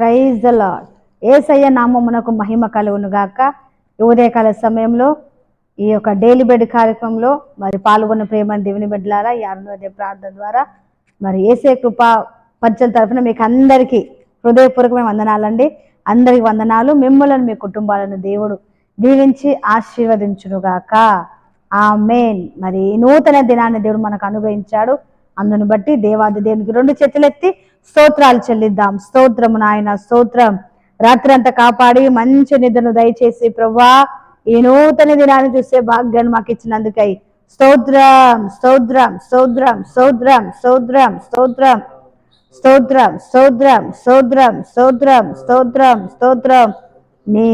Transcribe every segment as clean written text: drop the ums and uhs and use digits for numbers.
Praise the lord. యేసయ్య నామమునకు మహిమ కలుగును గాక. ఉదయకాల సమయంలో ఈ యొక్క డైలీ బెడ్ కార్యక్రమంలో మరి పాల్గొన్న ప్రేమ దేవుని బిడ్డలారా, ఈ అరుణోదయ ప్రార్థన ద్వారా మరి యేసయ్య కృప పరిచయం తరఫున మీకు అందరికీ హృదయపూర్వకమైన వందనాలండి. అందరికి వందనాలు. మిమ్మల్ని మీ కుటుంబాలను దేవుడు దీవించి ఆశీర్వదించునుగాక. ఆమేన్. మరి నూతన దినాన్ని దేవుడు మనకు అనుగ్రహించాడు. అందును బట్టి దేవాది దేవునికి రెండు చేతులెత్తి స్తోత్రాలు చెల్లిద్దాం. స్తోత్రము నాయన, స్తోత్రం. రాత్రి అంతా కాపాడి మంచి నిద్రను దయచేసి ప్రభువా ఈ నూతన దినాన్ని చూసే భాగ్యాన్ని మాకు ఇచ్చినందుకై స్తోత్రం, స్తోత్రం, స్తోత్రం, స్తోత్రం, స్తోత్రం, స్తోత్రం, స్తోత్రం, స్తోత్రం, స్తోత్రం, స్తోత్రం, స్తోత్రం, స్తోత్రం. నీ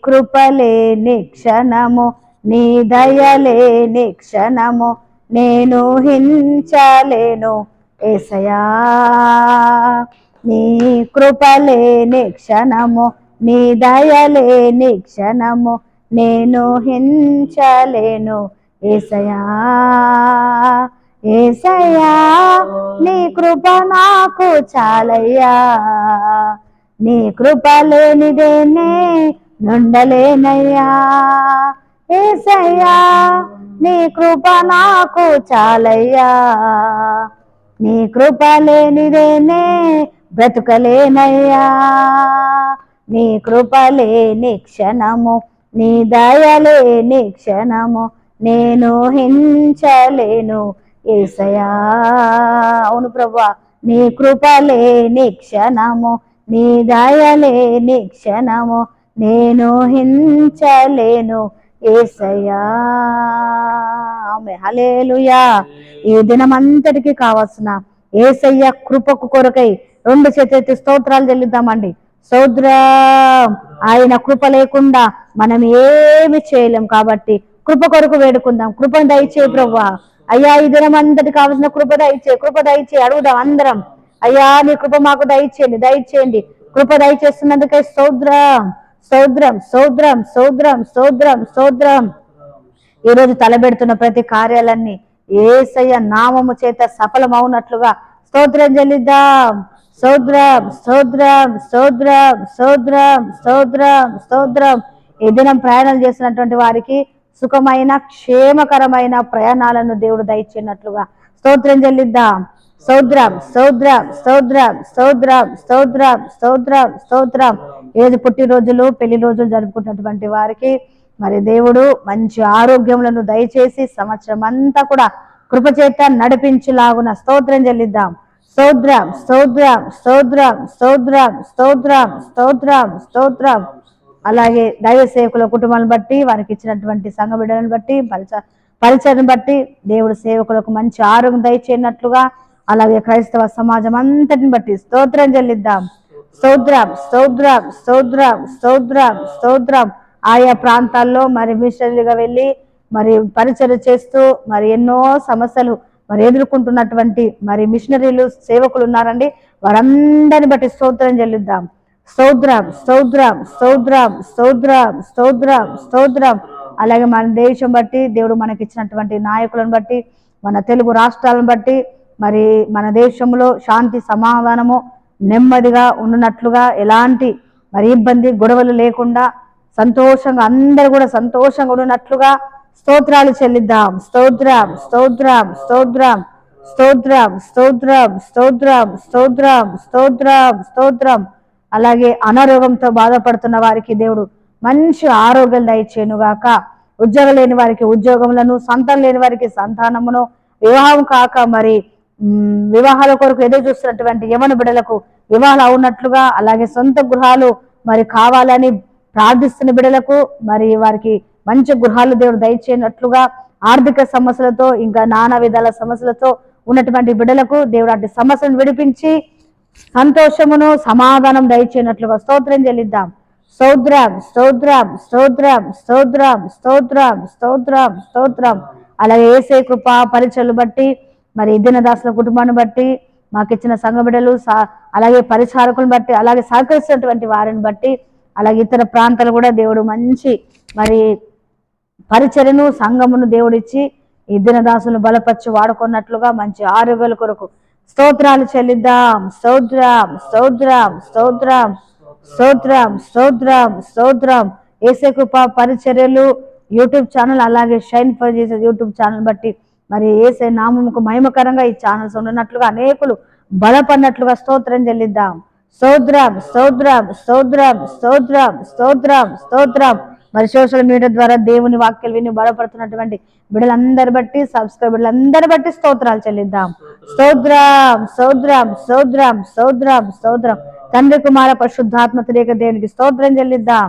కృపలేని క్షణము, నీ దయలేని క్షణము నేను హించలేను యేసయ్యా. నీ కృపలేని క్షణము, నీ దయలేని క్షణము నేను హించలేను యేసయ్యా. యేసయ్యా నీ కృప నాకు చాలయ్యా, నీ కృప లేనిదేనే నుండలేనయ్యా. యేసయ్యా నీ కృప నాకు చాలయ్యా, నీ కృప లేనిదేనే బ్రతుకలేనయ్యా. నీ కృప లేని క్షణము, నీ దయలేని క్షణము నేను హించలేను యేసయ్యా. అవును ప్రభువా, నీ కృప లేని క్షణము, నీ దయలేని క్షణము నేను హించలేను యేసయ్యా. ఆమేన్. హల్లెలూయా. ఈ దినమంతటికి కావాల్సిన యేసయ్య కృపకు కొరకై రెండు చేతులెత్తి స్తోత్రాలు చెల్లిద్దామండి. స్తోత్రం. ఆయన కృప లేకుండా మనం ఏమి చేయలేం కాబట్టి కృప కొరకు వేడుకుందాం. కృపను దయచేయి ప్రభువా. అయ్యా ఈ దినమంతటి కావాల్సిన కృప దయచేయి, కృప దయచేయి. అడుగుదాం అందరం. అయ్యా నీ కృప మాకు దయచేయండి, దయచేయండి. కృప దయచేస్తున్నందుకే స్తోత్రం, స్తోత్రం, స్తోత్రం, స్తోత్రం, స్తోత్రం, స్తోత్రం. ఈరోజు తలబెడుతున్న ప్రతి కార్యాలన్నీ యేసయ్య నామము చేత సఫలమవునట్లుగా స్తోత్రం చెల్లిద్దాం. స్తోత్రం, స్తోత్రం, స్తోత్రం, స్తోత్రం, స్తోత్రం, స్తోత్రం. ఈ దినం ప్రయాణాలు చేసినటువంటి వారికి సుఖమైన క్షేమకరమైన ప్రయాణాలను దేవుడు దయచేయనట్లుగా స్తోత్రం చెల్లిద్దాం. స్తోత్రం, స్తోత్రం, స్తోత్రం, స్తోత్రం, స్తోత్రం, స్తోత్రం, స్తోత్రం. ఏది పుట్టినరోజులు పెళ్లి రోజులు జరుపుకున్నటువంటి వారికి మరి దేవుడు మంచి ఆరోగ్యములను దయచేసి సంవత్సరం అంతా కూడా కృపచేత నడిపించులాగున స్తోత్రం చెల్లిద్దాం. స్తోత్రం, స్తోత్రం, స్తోత్రం, స్తోత్రం, స్తోత్రం, స్తోత్రం, స్తోత్రం. అలాగే దైవ సేవకుల కుటుంబాలను బట్టి, వారికి ఇచ్చినటువంటి సంఘ బిడ్డలను బట్టి, పరిచయను బట్టి దేవుడు సేవకులకు మంచి ఆరోగ్యం దయచేయనట్లుగా, అలాగే క్రైస్తవ సమాజం అంతటిని బట్టి స్తోత్రం చెల్లిద్దాం. స్తోత్రం, స్తోత్రం, స్తోత్రం, స్తోత్రం, స్తోత్రం. ఆయా ప్రాంతాల్లో మరి మిషనరీగా వెళ్ళి మరి పరిచయం చేస్తూ మరి ఎన్నో సమస్యలు మరి ఎదుర్కొంటున్నటువంటి మరి మిషనరీలు సేవకులు ఉన్నారండి. వారందరిని బట్టి స్తోత్రం చెల్లిద్దాం. స్తోత్రం, స్తోత్రం, స్తోత్రం, స్తోత్రం, స్తోత్రం, స్తోత్రం. అలాగే మన దేశం బట్టి దేవుడు మనకిచ్చినటువంటి నాయకులను బట్టి, మన తెలుగు రాష్ట్రాలను బట్టి మరి మన దేశంలో శాంతి సమాధానము నెమ్మదిగా ఉన్నట్లుగా, ఎలాంటి మరి ఇబ్బంది గొడవలు లేకుండా సంతోషంగా అందరూ కూడా సంతోషంగా ఉన్నట్లుగా స్తోత్రాలు చెల్లిద్దాం. స్తోత్రం, స్తోత్రం, స్తోత్రం, స్తోత్రం, స్తోత్రం, స్తోత్రం, స్తోత్రం, స్తోత్రం, స్తోత్రం. అలాగే అనారోగ్యంతో బాధపడుతున్న వారికి దేవుడు మంచి ఆరోగ్యం దయచేయునుగాక. ఉద్యోగం లేని వారికి ఉద్యోగములను, సంతానం లేని వారికి సంతానమును, వివాహం కాక మరి వివాహాల కొరకు ఎదురు చూస్తున్నటువంటి యవన బిడ్డలకు వివాహాలు అవునట్లుగా, అలాగే సొంత గృహాలు మరి కావాలని ప్రార్థిస్తున్న బిడ్డలకు మరి వారికి మంచి గృహాలు దేవుడు దయచేయనట్లుగా, ఆర్థిక సమస్యలతో ఇంకా నానా విధాల సమస్యలతో ఉన్నటువంటి బిడ్డలకు దేవుడు అటు సమస్యలను విడిపించి సంతోషమును సమాధానం దయచేయనట్లుగా స్తోత్రం చెల్లిద్దాం. స్తోత్రం, స్తోత్రం, స్తోత్రం, స్తోత్రం, స్తోత్రం, స్తోత్రం, స్తోత్రం. అలాగే యేసే కృప పరిచయలు బట్టి మరి దినదాసుల కుటుంబాన్ని బట్టి, మాకు ఇచ్చిన సంఘ బిడ్డలు, అలాగే పరిచారకులను బట్టి, అలాగే సహకరిస్తున్నటువంటి వారిని బట్టి, అలాగే ఇతర ప్రాంతాలు కూడా దేవుడు మంచి మరి పరిచర్యను సంఘమును దేవుడిచ్చి ఈ దినదాసులను బలపరిచి వాడుకున్నట్లుగా మంచి ఆరోగ్యాల కొరకు స్తోత్రాలు చెల్లిద్దాం. స్తోత్రం, స్తోత్రం, స్తోత్రం, స్తోత్రం స్తోత్రం స్తోత్రం. యేసు కృప పరిచర్యలు యూట్యూబ్ ఛానల్, అలాగే షైన్ ఫర్ చేసే యూట్యూబ్ ఛానల్ బట్టి మరి యేసే నామముకు మహిమకరంగా ఈ ఛానల్స్ ఉన్నట్లుగా అనేకులు బలపడినట్లుగా స్తోత్రం చెల్లిద్దాం. స్తోత్రం స్తోత్రం స్తోత్రం స్తోత్రం స్తోత్రం స్తోత్రం. మరి సోషల్ మీడియా ద్వారా దేవుని వాక్యాలు విని బలపడుతున్నటువంటి బిడ్డలందరి బట్టి, సబ్స్క్రైబర్లందరి బట్టి స్తోత్రాలు చెల్లిద్దాం. స్తోత్రం స్తోత్రం స్తోత్రం స్తోత్రం స్తోత్రం. తండ్రి కుమార పరిశుద్ధాత్మ త్రియేక దేవునికి స్తోత్రం చెల్లిద్దాం.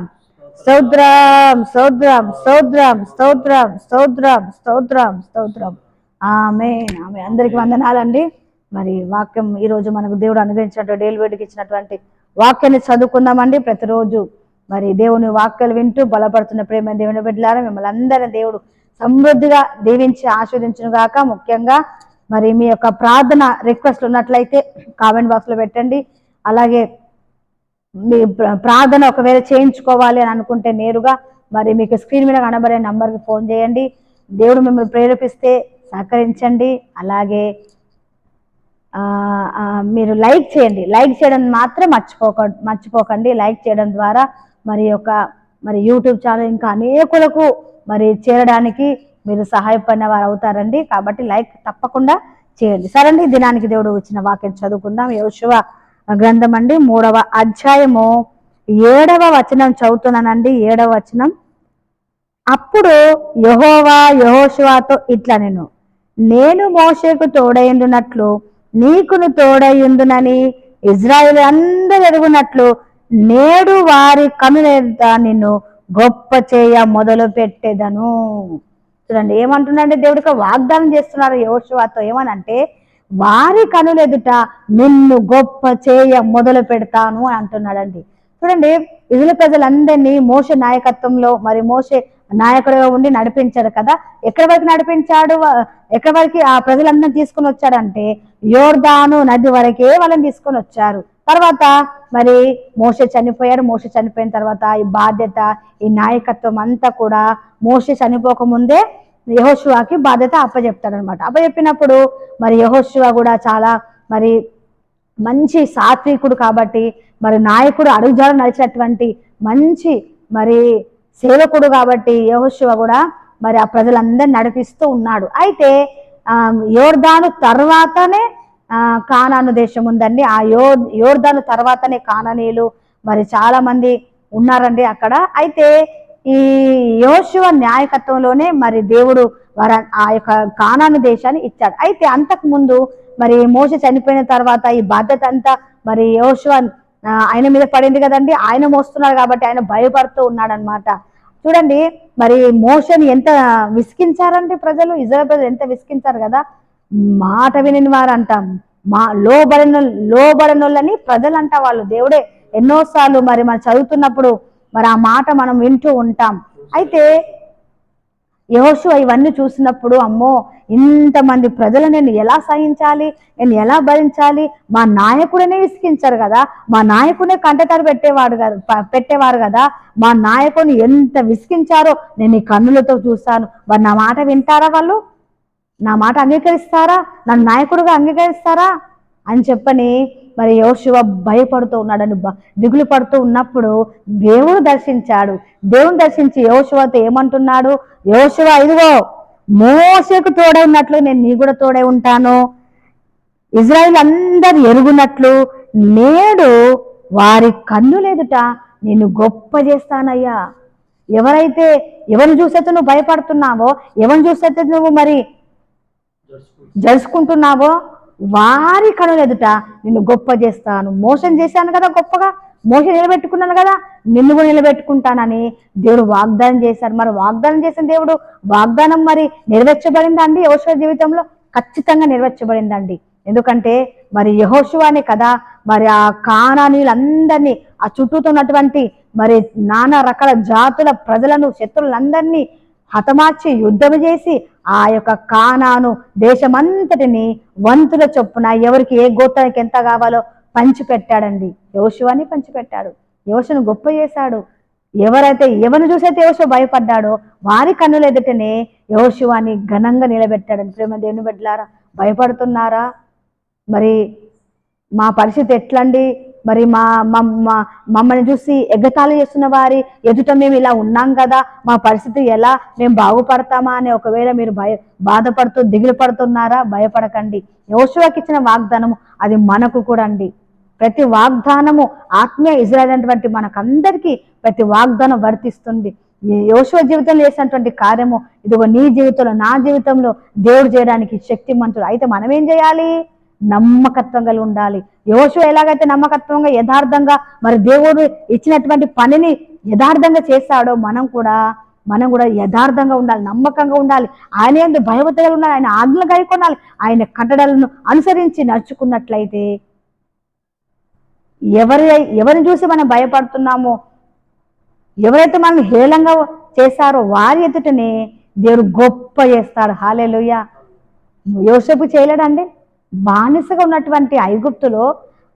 స్తోత్రం స్తోత్రం స్తోత్రం స్తోత్రం స్తోత్రం స్తోత్రం స్తోత్రం. ఆమేన్ ఆమేన్. అందరికి వందనాలండి. మరి వాక్యం ఈరోజు మనకు దేవుడు అనుగ్రహించినటువంటి డేవిడ్కి ఇచ్చినటువంటి వాక్యాన్ని చదువుకుందామండి. ప్రతిరోజు మరి దేవుని వాక్యాలు వింటూ బలపడుతున్న ప్రేమ దేవుని బిడ్డలారా, మిమ్మల్ని అందరినీ దేవుడు సమృద్ధిగా దీవించి ఆశీర్వదించును గాక. ముఖ్యంగా మరి మీ యొక్క ప్రార్థన రిక్వెస్ట్లు ఉన్నట్లయితే కామెంట్ బాక్స్లో పెట్టండి. అలాగే మీ ప్రార్థన ఒకవేళ చేయించుకోవాలి అని అనుకుంటే నేరుగా మరి మీకు స్క్రీన్ మీద కనబడే నంబర్కి ఫోన్ చేయండి. దేవుడు మిమ్మల్ని ప్రేరేపిస్తే సహకరించండి. అలాగే మీరు లైక్ చేయండి. లైక్ చేయడం మాత్రం మర్చిపోకండి. లైక్ చేయడం ద్వారా మరి యూట్యూబ్ ఛానల్ ఇంకా అనేకులకు మరి చేరడానికి మీరు సహాయపడిన వారు అవుతారండి. కాబట్టి లైక్ తప్పకుండా చేయండి. సరండి, దినానికి దేవుడు వచ్చిన వాక్యం చదువుకుందాం. యెహోషువ గ్రంథం అండి, 3వ అధ్యాయము 7వ వచనం చదువుతున్నానండి. 7వ వచనం. అప్పుడు యెహోవా యెహోషువతో ఇట్లా, నేను మోషేకు తోడైండునట్లు నీకును తోడయుందునని ఇజ్రాయేలు అందరూ ఎరుగునట్లు నేడు వారి కనులెదుట నిన్ను గొప్ప చేయ మొదలు పెట్టేదను. చూడండి ఏమంటున్నాడంటే, దేవుడికి వాగ్దానం చేస్తున్నారు యెహోషువతో. ఏమనంటే, వారి కనులెదుట నిన్ను గొప్ప చేయ మొదలు పెడతాను అని అంటున్నాడండి. చూడండి, ఇజ్రాయేలు ప్రజలందరినీ మోషే నాయకత్వంలో మరి మోషే నాయకుడిగా ఉండి నడిపించాడు కదా. ఎక్కడి వరకు నడిపించాడు? ఎక్కడి వరకు ఆ ప్రజలందరినీ తీసుకుని వచ్చాడంటే యోర్దాను నది వరకే వాళ్ళని తీసుకొని వచ్చారు. తర్వాత మరి మోషే చనిపోయారు. మోషే చనిపోయిన తర్వాత ఈ బాధ్యత, ఈ నాయకత్వం అంతా కూడా మోషే చనిపోకముందే యెహోషువకి బాధ్యత అప్పచెప్తాడు అనమాట. అప్పచెప్పినప్పుడు మరి యెహోషువ కూడా చాలా మరి మంచి సాత్వికుడు కాబట్టి, మరి నాయకుడు అడుగుజాడ నడిచినటువంటి మంచి మరి సేవకుడు కాబట్టి యెహోషువ కూడా మరి ఆ ప్రజలందరినీ నడిపిస్తూ ఉన్నాడు. అయితే యోర్దాను తర్వాతనే కానాను దేశం ఉందండి. ఆ యోర్దాను తర్వాతనే కానానీయులు మరి చాలా మంది ఉన్నారండి అక్కడ. అయితే ఈ యెహోషువ నాయకత్వంలోనే మరి దేవుడు ఆ యొక్క కానాను దేశాన్ని ఇచ్చాడు. అయితే అంతకు ముందు మరి మోషే చనిపోయిన తర్వాత ఈ బాధ్యత అంతా మరి యెహోషువ ఆయన మీద పడింది కదండి. ఆయన మోస్తున్నాడు కాబట్టి ఆయన భయపడుతూ ఉన్నాడు అనమాట. చూడండి, మరి మోషేని ఎంత విసికించారంటే ప్రజలు, ఇజ్రాయేల్ ప్రజలు ఎంత విసికించారు కదా. మాట విని వారు అంటాం, లోబడినోళ్ళని ప్రజలు అంట వాళ్ళు. దేవుడే ఎన్నోసార్లు మరి మనం చదువుతున్నప్పుడు మరి ఆ మాట మనం వింటూ ఉంటాం. అయితే యెహోషువ ఇవన్నీ చూసినప్పుడు, అమ్మో ఇంతమంది ప్రజలు నేను ఎలా సహించాలి, నేను ఎలా భరించాలి, మా నాయకుడినే విసికించారు కదా, మా నాయకుడినే కంటతడి పెట్టేవారు కదా, మా నాయకుడిని ఎంత విసికించారో నేను ఈ కన్నులతో చూస్తాను. మరి నా మాట వింటారా? వాళ్ళు నా మాట అంగీకరిస్తారా? నన్ను నాయకుడిగా అంగీకరిస్తారా అని చెప్పని మరి యెహోషువ భయపడుతూ ఉన్నాడని, దిగులు పడుతూ ఉన్నప్పుడు దేవుడు దర్శించాడు. దేవుని దర్శించి యెహోషువతో ఏమంటున్నాడు? యెహోషువ, ఇదిగో మోషేకు తోడై ఉన్నట్లు నేను నీ కూడా తోడై ఉంటాను. ఇజ్రాయేల్ అందరు ఎరుగునట్లు నేడు వారి కన్నులెదుట నిన్ను గొప్ప చేస్తానయ్యా. ఎవరిని చూసైతే నువ్వు భయపడుతున్నావో, ఎవరిని చూసైతే నువ్వు మరి జరుచుకుంటున్నావో వారి కనులెదుట నిన్ను గొప్ప చేస్తాను. మోసం చేశాను కదా, గొప్పగా మోసం నిలబెట్టుకున్నాను కదా, నిన్ను కూడా నిలబెట్టుకుంటానని దేవుడు వాగ్దానం చేశాడు. మరి వాగ్దానం చేసిన దేవుడు వాగ్దానం మరి నెరవేర్చబడిందండి యెహోషువ జీవితంలో? ఖచ్చితంగా నెరవేర్చబడిందండి. ఎందుకంటే మరి యెహోషువనే కదా మరి ఆ కానానీయులందరినీ, ఆ చుట్టూతో ఉన్నటువంటి మరి నానా రకాల జాతుల ప్రజలను, శత్రువులందరినీ హతమార్చి యుద్ధం చేసి ఆ యొక్క కానాను దేశమంతటిని వంతుల చొప్పున ఎవరికి ఏ గోత్రానికి ఎంత కావాలో పంచిపెట్టాడండి. యెహోషువని పంచిపెట్టాడు. యెహోషువను గొప్ప చేశాడు. ఎవరిని చూసైతే యెహోషువ భయపడ్డాడో వారి కన్నుల ఎదుటనే యెహోషువని ఘనంగా నిలబెట్టాడని. ప్రేమ దేవుని బిడ్డలారా, భయపడుతున్నారా? మరి మా పరిస్థితి ఎట్లండి, మరి మమ్మల్ని చూసి ఎగతాళి చేస్తున్న వారి ఎదుట మేము ఇలా ఉన్నాం కదా, మా పరిస్థితి ఎలా, మేము బాగుపడతామా అని ఒకవేళ మీరు బాధపడుతూ దిగులు పడుతున్నారా? భయపడకండి. యోషువకి ఇచ్చిన వాగ్దానము అది మనకు కూడా అండి. ప్రతి వాగ్దానము ఆత్మీయ ఇజ్రాయేల్ అనేటువంటి మనకందరికీ ప్రతి వాగ్దానం వర్తిస్తుంది. యోషువ జీవితంలో చేసినటువంటి కార్యము ఇదిగో నీ జీవితంలో, నా జీవితంలో దేవుడు చేయడానికి శక్తిమంతుడు. అయితే మనం ఏం చేయాలి? నమ్మకత్వం కలిగి ఉండాలి. యోషువ ఎలాగైతే నమ్మకత్వంగా యథార్థంగా మరి దేవుడు ఇచ్చినటువంటి పనిని యథార్థంగా చేస్తాడో మనం కూడా యథార్థంగా ఉండాలి, నమ్మకంగా ఉండాలి. ఆయన యందు భయభక్తులు ఉండాలి, ఆయన ఆజ్ఞలు గైకొనాలి. ఆయన కట్టడలను అనుసరించి నడుచుకున్నట్లయితే ఎవరిని చూసి మనం భయపడుతున్నామో, ఎవరైతే మనం హేళంగా చేశారో వారి ఎదుటనే దేవుడు గొప్ప చేస్తాడు. హల్లెలూయా. యోసేపు చేయలేడండి? బానిసగా ఉన్నటువంటి ఐగుప్తులో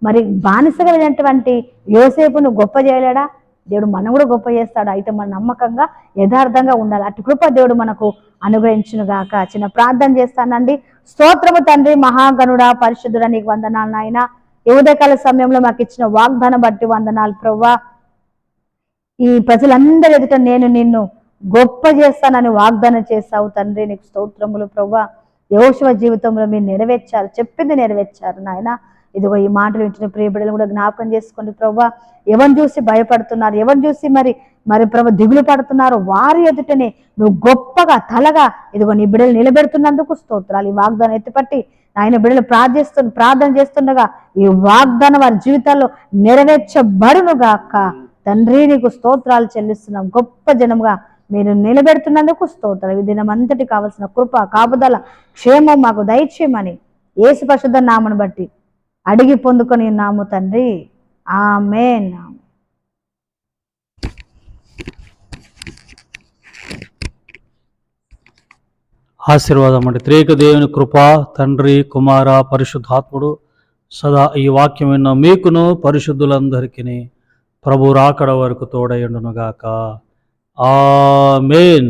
మరి బానిసగా వెళ్ళినటువంటి యోసేపును గొప్ప చేయలేడా? దేవుడు మనం కూడా గొప్ప చేస్తాడు. అయితే మన నమ్మకంగా యథార్థంగా ఉండాలి. అటు కృప దేవుడు మనకు అనుగ్రహించును గాక. చిన్న ప్రార్థన చేస్తానండి. స్తోత్రము తండ్రి, మహాగణుడా, పరిశుద్ధుడా, నీకు వందనాలు నాయన. ఈ ఉదయకాల సమయంలో మాకు ఇచ్చిన వాగ్దానం బట్టి వందనాలు ప్రభువా. ఈ ప్రజలందరి ఎదుట నేను నిన్ను గొప్ప చేస్తానని వాగ్దానం చేస్తావు తండ్రి, నీకు స్తోత్రములు ప్రభువా. యోషువ జీవితంలో మీరు నెరవేర్చారు, చెప్పింది నెరవేర్చారు నాయన. ఇదిగో ఈ మాటలు వింటున్న ప్రియ బిడ్డలు కూడా జ్ఞాపకం చేసుకోండి ప్రభువా. ఎవరిని చూసి భయపడుతున్నారు, ఎవరిని చూసి మరి ప్రభు దిగులు పడుతున్నారు, వారి ఎదుటనే నువ్వు గొప్పగా తలగా ఇదిగో నీ బిడ్డలు నిలబెడుతున్నందుకు స్తోత్రాలు. ఈ వాగ్దానం ఎత్తిపట్టి ఆయన బిడ్డలు ప్రార్థన చేస్తుండగా ఈ వాగ్దానం వారి జీవితాల్లో నెరవేర్చబడును గాక. తండ్రి నీకు స్తోత్రాలు చెల్లిస్తున్నాం. గొప్ప జనముగా మీరు నిలబెడుతున్నందుకు స్తోత్రాలు. ఈ దినమంతటి కావలసిన కృప, కాపుదల, క్షేమం మాకు దయచేయమని యేసు పరిశుద్ధ నామను బట్టి అడిగి పొందుకొని ఉన్నాము తండ్రి. ఆమేన్. ఆశీర్వాదం అంటే త్రేక దేవుని కృప, తండ్రి, కుమార, పరిశుద్ధాత్ముడు సదా ఈ వాక్యం విన్న మీకును పరిశుద్ధులందరికీ ప్రభు రాకడ వరకు తోడయుండును గాక. ఆమేన్.